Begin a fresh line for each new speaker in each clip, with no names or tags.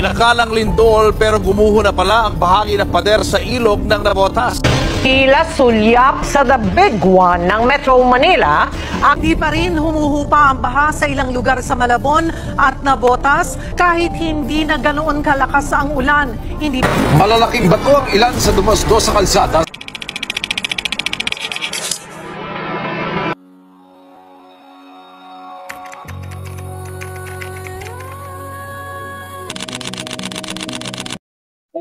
Inakalang lindol pero gumuho na pala ang bahagi ng pader sa ilog ng Navotas.
Tila sulyap sa the big one ng Metro Manila.
Hindi pa rin humuhupa ang baha sa ilang lugar sa Malabon at Navotas kahit hindi na ganoon kalakas ang ulan.
Malalaking bato ang ilan sa dumasdo sa kalsada.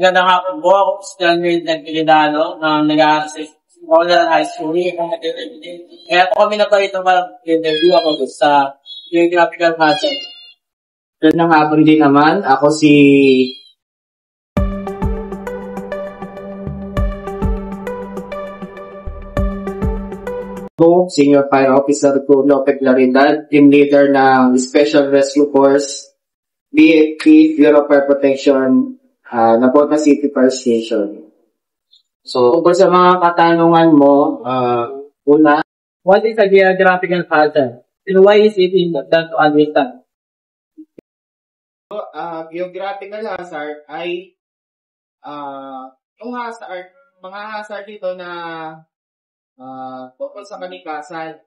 Magandang hapon po. Ako si Stanley Nagpilidano na nag-aaral sa Molan High School. Kaya po kami na pa ito mag-interview ako sa geographical hazard. Magandang hapon din naman. Ako si Senior Fire Officer ko, Lope Claridad, Team Leader ng Special Rescue Force, BFP, Bureau of Fire Protection, Navotas City Fire Station. So, tungkol sa mga katanungan mo, una, what is a geographical hazard? And why is it important to understand? So, geographical hazard ay yung hazard, mga hazard dito na tungkol sa kalikasan.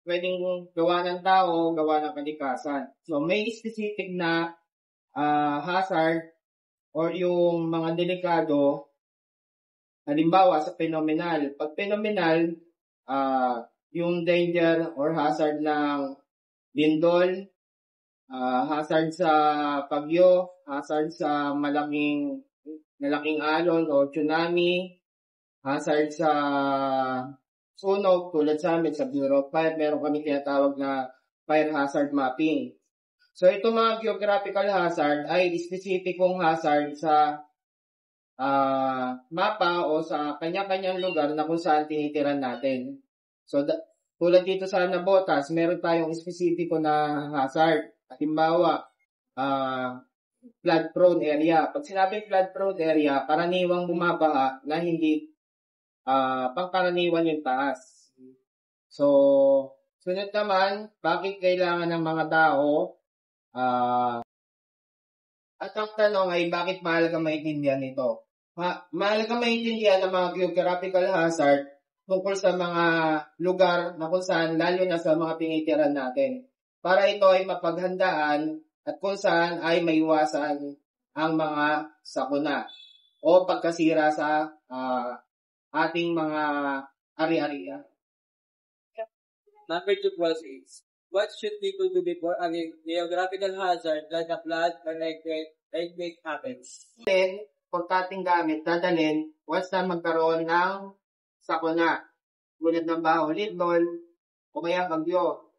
Pwedeng gawa ng tao, gawa ng kalikasan. So, may specific na hazard or yung mga delikado, halimbawa sa phenomenal. Pag phenomenal, yung danger or hazard ng lindol, hazard sa bagyo, hazard sa malaking alon o tsunami, hazard sa sunog, tulad sa amin sa Bureau of Fire, meron kami tinatawag na fire hazard mapping. So, itong mga geographical hazard ay specificong hazard sa mapa o sa kanya-kanyang lugar na kung saan tinitiran natin. So, tulad dito sa Navotas, meron tayong specifico na hazard. Halimbawa, flood-prone area. Pag sinabing flood-prone area, karaniwang bumabaha na hindi pangkaraniwan yung taas. So, sunod naman, bakit kailangan ng mga tao at ang tanong ay bakit mahalaga maintindihan ito? Mahalaga maintindihan ang mga geographical hazard tungkol sa mga lugar na kung saan, lalo na sa mga pinitiran natin. Para ito ay mapaghandaan at kung saan ay maiwasan ang mga sakuna o pagkasira sa ating mga ari-arian. Number 2 is, what should people do before a geographical hazard like a flood or earthquake happens? Then, pagkating gamit, dadalhin once na magkaroon ng sakuna, tulad ng baho, lindol, o kaya bagyo.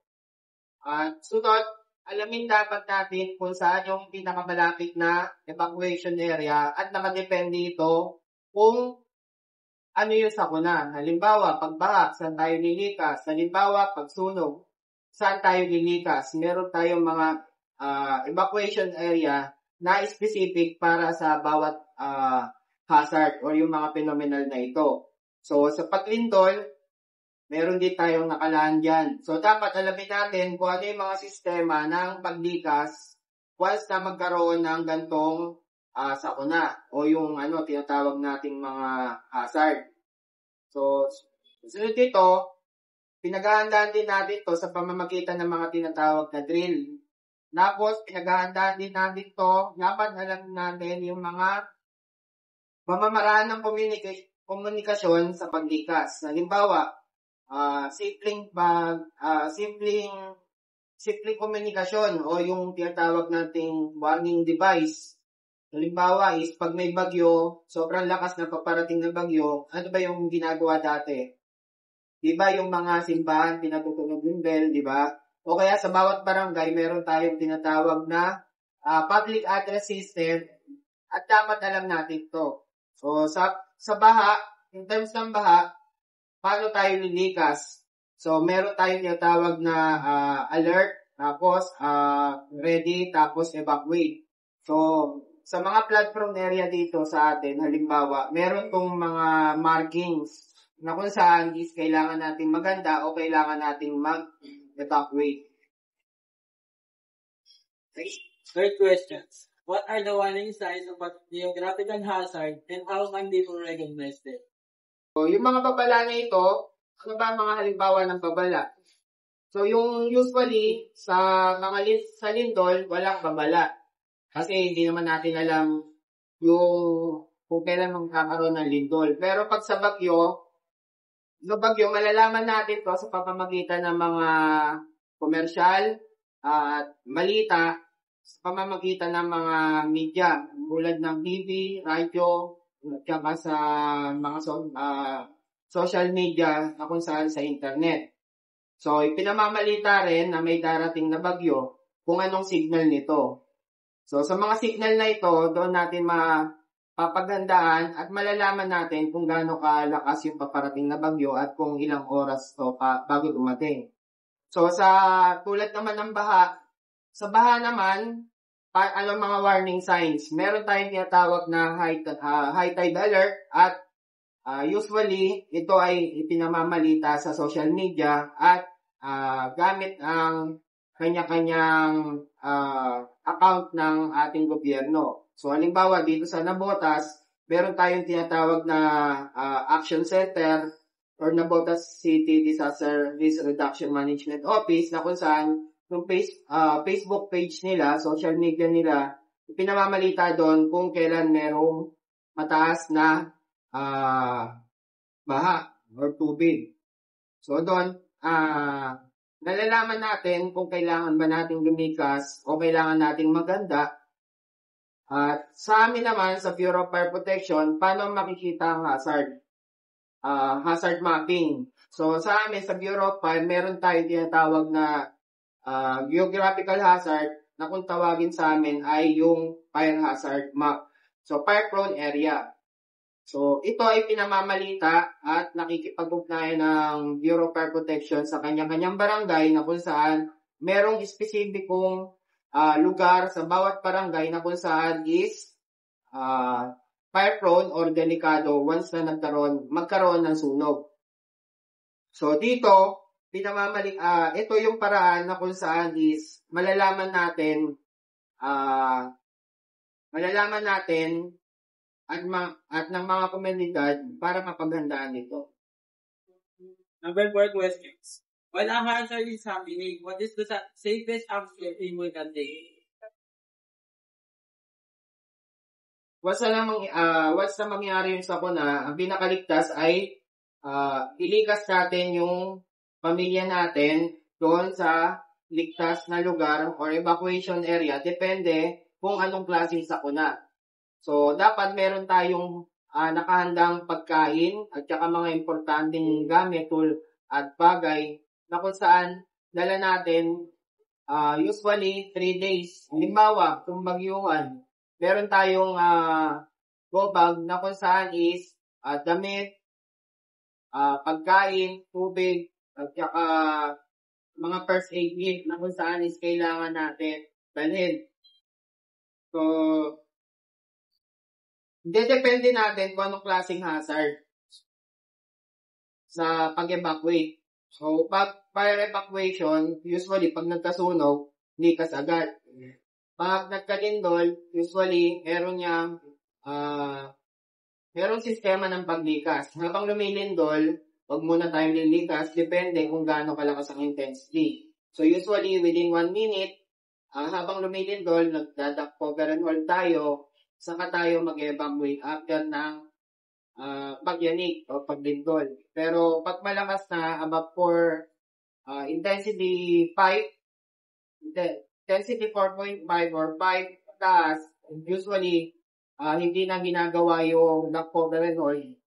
At sunod, alamin dapat natin kung saan yung pinakamalapit na evacuation area at nakadepende ito kung ano yung sakuna. Halimbawa, pagbaha, saan tayo lilikas? Halimbawa, pagsunog, saan tayo lilikas? Meron tayong mga evacuation area na specific para sa bawat hazard o yung mga phenomenal na ito. So, sa paglindol, meron din tayong nakalaan dyan. So, dapat alamin natin kung ano yung mga sistema ng paglikas once na magkaroon ng gantong sakuna o yung tinatawag nating mga hazard. So, sunod dito, pinaghahandaan din natin to sa pamamagitan ng mga tinatawag na drill. Tapos, pinaghahandaan din natin to, dapat alam natin yung mga pamamaraan ng komunikasyon sa paglikas. Halimbawa, simpleng komunikasyon o yung tinatawag nating warning device. Halimbawa is pag may bagyo, sobrang lakas na paparating na bagyo, ano ba yung ginagawa dati? Diba yung mga simbahan, pinatutunog yung bell, diba? O kaya sa bawat barangay, meron tayong tinatawag na public address system at dapat alam natin to. So sa baha, in terms ng baha, paano tayo lilikas? So meron tayong tinatawag na alert, tapos ready, tapos evacuate. So sa mga flood-prone area dito sa atin, halimbawa, meron tong mga markings na kung saan is kailangan natin maganda o kailangan natin mag-evacuate. Third question. What are the warning signs of a geographical hazard and how can people recognize it?
So, yung mga babala na ito, ano ba ang mga halimbawa ng babala? So, yung usually, sa mga sa lindol, walang babala. Kasi hindi naman natin alam yung kung kailan magkakaroon ng lindol. Pero pag sa bagyo, malalaman natin to sa pamamagitan ng mga komersyal at balita, sa pamamagitan ng mga media, tulad ng TV, radyo, at saka sa mga social media na kung saan sa internet. So, ipinamamalita rin na may darating na bagyo kung anong signal nito. So, sa mga signal na ito, doon natin mapapaghandaan at malalaman natin kung gaano kalakas yung paparating na bagyo at kung ilang oras to bago dumating. So, sa tulad naman ng baha, sa baha naman, mga warning signs. Meron tayong tinatawag na high tide alert at usually, ito ay ipinamamalita sa social media at gamit ang kanya-kanyang account ng ating gobyerno. So, halimbawa, dito sa Navotas, meron tayong tinatawag na Action Center or Navotas City Disaster Risk Reduction Management Office na kung saan yung Facebook page nila, social media nila, pinamamalita doon kung kailan merong mataas na baha or tubig. So doon, nalalaman natin kung kailangan ba natin lumikas o kailangan nating maganda. At sa amin naman, sa Bureau of Fire Protection, paano makikita ang hazard? Hazard mapping. So sa amin, sa Bureau of Fire, meron tayong tinatawag na geographical hazard na kung tawagin sa amin ay yung fire hazard map. So, fire-prone area. So, ito ay pinamamalita at nakikipag-ugnayan ng Bureau of Fire Protection sa kanyang-kanyang barangay na kung saan merong espesipikong lugar sa bawat barangay na kung saan is fire-prone or delikado once na magkaroon ng sunog. So, dito, ito yung paraan na kung saan is malalaman natin at ng mga komunidad para mapaghandaan ito.
Number 4 questions. When a hazard is happening, what is the safest action we can take?
Once na mangyari yung sakuna, ang pinakaligtas ay ilikas natin yung pamilya natin doon sa ligtas na lugar or evacuation area, depende kung anong klaseng sakuna. So, dapat meron tayong nakahandang pagkain at saka mga importanteng gamit, tool at bagay na kung saan dala natin usually 3 days. Halimbawa, kung bagyuhan, meron tayong go bag na kung saan is damit, pagkain, tubig, at saka mga first aid kit na kung saan is kailangan natin dalhin. So, depende natin kung anong klaseng hazard sa pag-evacuate. So, fire evacuation, usually pag nagkasunog, likas agad. Pag nagkalindol, usually merong sistema ng paglikas. Habang lumilindol, wag muna tayong lilikas, depende kung gaano kalakas ang intensity. So usually within 1 minute, habang lumilindol, nagdadak cover and hold tayo, saka tayo mag-evacuate after ng pagyanig o paglindol. Pero pag malakas na, above 4, intensity 4.5 or 5 taas, usually hindi na ginagawa yung duck cover and hold,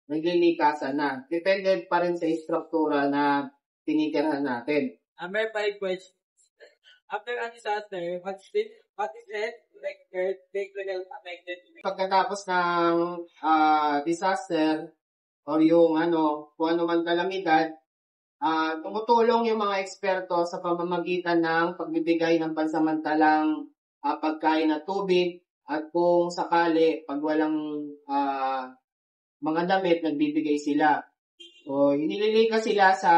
naglilikasan na. Depende pa rin sa struktura na tinitirahan natin.
Number 5 questions. After a disaster, what is it? Like earthquake will affected?
Pagkatapos ng disaster or yung kung ano man kalamidad, tumutulong yung mga eksperto sa pamamagitan ng pagbibigay ng pansamantalang pagkain at tubig at kung sakali pag walang mga damit, nagbibigay sila. So, inililikas sila sa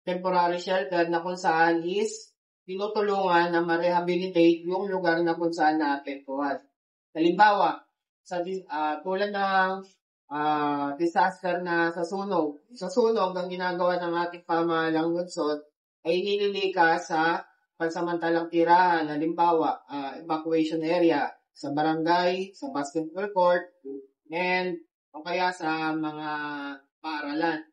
temporary shelter na kung saan is tinutulungan na ma-rehabilitate yung lugar na kung saan naapektuhan. Halimbawa, tulad ng disaster na sa sunog. Sa sunog, ang ginagawa ng ating pamahalang lungsod ay nililikas sa pansamantalang tirahan. Halimbawa, evacuation area sa barangay, sa basketball court, and o kaya sa mga paaralan.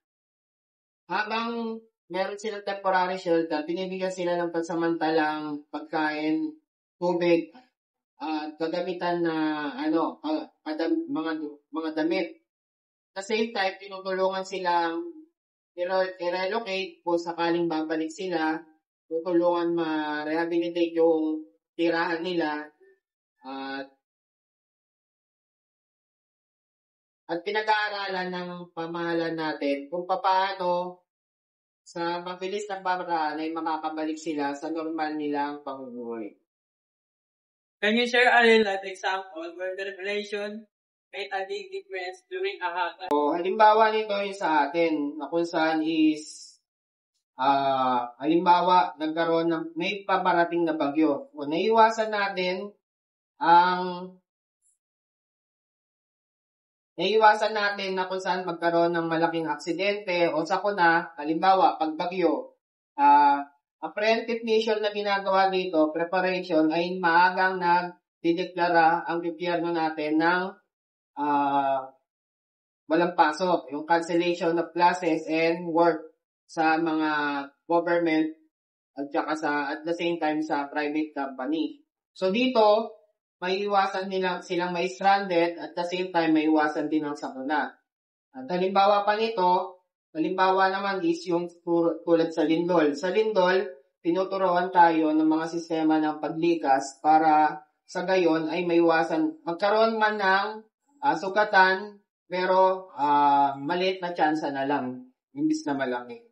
Habang meron silang temporary shelter, binibigyan sila ng pansamantalang pagkain, tubig, at kagamitan na mga damit. At the same time, tinutulungan silang i-relocate kung sakaling babalik sila, tutulungan ma-rehabilitate yung tirahan nila, at pinag-aaralan ng pamahalaan natin kung paano sa mabilis na paraan ay makakabalik sila sa normal nilang pamumuhay.
Can you share a real-life example where the revelation made a big difference during a hazard?
So, halimbawa nito yung sa atin, na kung saan is, halimbawa, nagkaroon ng, may paparating na bagyo. O, naiwasan natin na kung saan magkaroon ng malaking aksidente o sakuna, halimbawa, pag bagyo, a preemptive measure na ginagawa dito, preparation, ay maagang nagdideklara ang gobyerno natin ng walang pasok, yung cancellation of classes and work sa mga government at saka at the same time sa private company. So dito, maiiwasan silang may stranded at the same time maiiwasan din ang sakuna. At halimbawa pa nito, halimbawa naman is yung tulad sa lindol. Sa lindol, tinuturuan tayo ng mga sistema ng paglikas para sa gayon ay maiwasan magkaroon man ng sugatan pero maliit na tsansa na lang, imbis na malaki.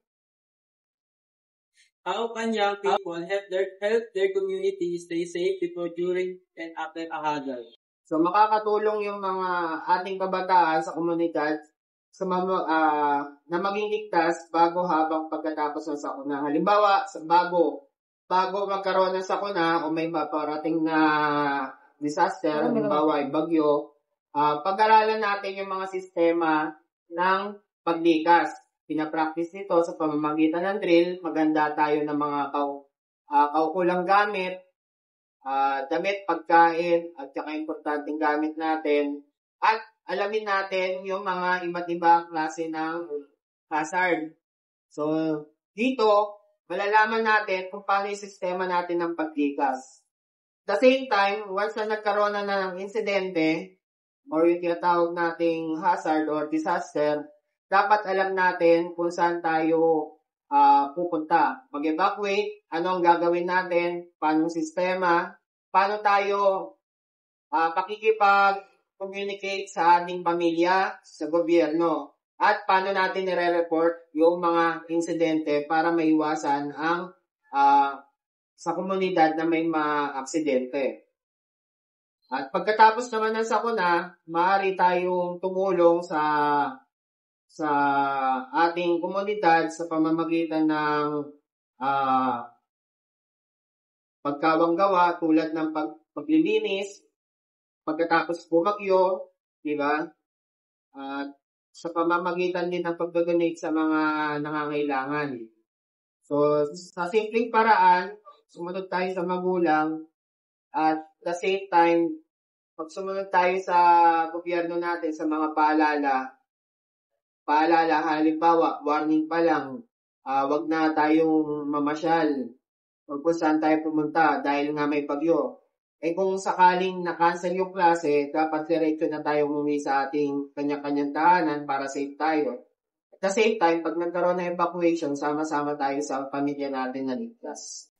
How can young people help their community stay safe before, during, and after a hazard?
So makakatulong yung mga ating kabataan sa komunidad na maging ligtas bago, habang, pagkatapos ng sakuna. Halimbawa, bago magkaroon ng sakuna o may maparating na disaster, halimbawa ay bagyo, pag-aralan natin yung mga sistema ng paglikas. Pinapractice nito sa pamamagitan ng drill. Maganda tayo ng mga kaukulang gamit, damit, pagkain, at saka importanteng gamit natin. At alamin natin yung mga iba't ibang klase ng hazard. So, dito, malalaman natin kung paano yung sistema natin ng paglikas. At the same time, once na nagkaroon na ng insidente, or yung tinatawag nating hazard or disaster, dapat alam natin kung saan tayo pupunta. Mag-evacuate, ano ang gagawin natin, paano sistema, paano tayo pakikipag-communicate sa ating pamilya, sa gobyerno, at paano natin nire-report yung mga insidente para maiwasan ang sa komunidad na may ma-aksidente. At pagkatapos naman ng sakuna, maaari tayong tumulong sa ating komunidad sa pamamagitan ng pagkawanggawa tulad ng paglilinis pagkatapos bumagyo, di ba? At sa pamamagitan din ng pag-donate sa mga nangangailangan. So, sa simpleng paraan, sumunod tayo sa magulang at the same time, pag sumunod tayo sa gobyerno natin sa mga paalala, halimbawa, warning pa lang, wag na tayong mamasyal, wag kung saan tayo pumunta dahil nga may bagyo. Kung sakaling na-cancel yung klase, dapat diretso na tayo umuwi sa ating kanya-kanyang tahanan para safe tayo. At the same time, pag nagkaroon na evacuation, sama-sama tayo sa pamilya natin na ligtas.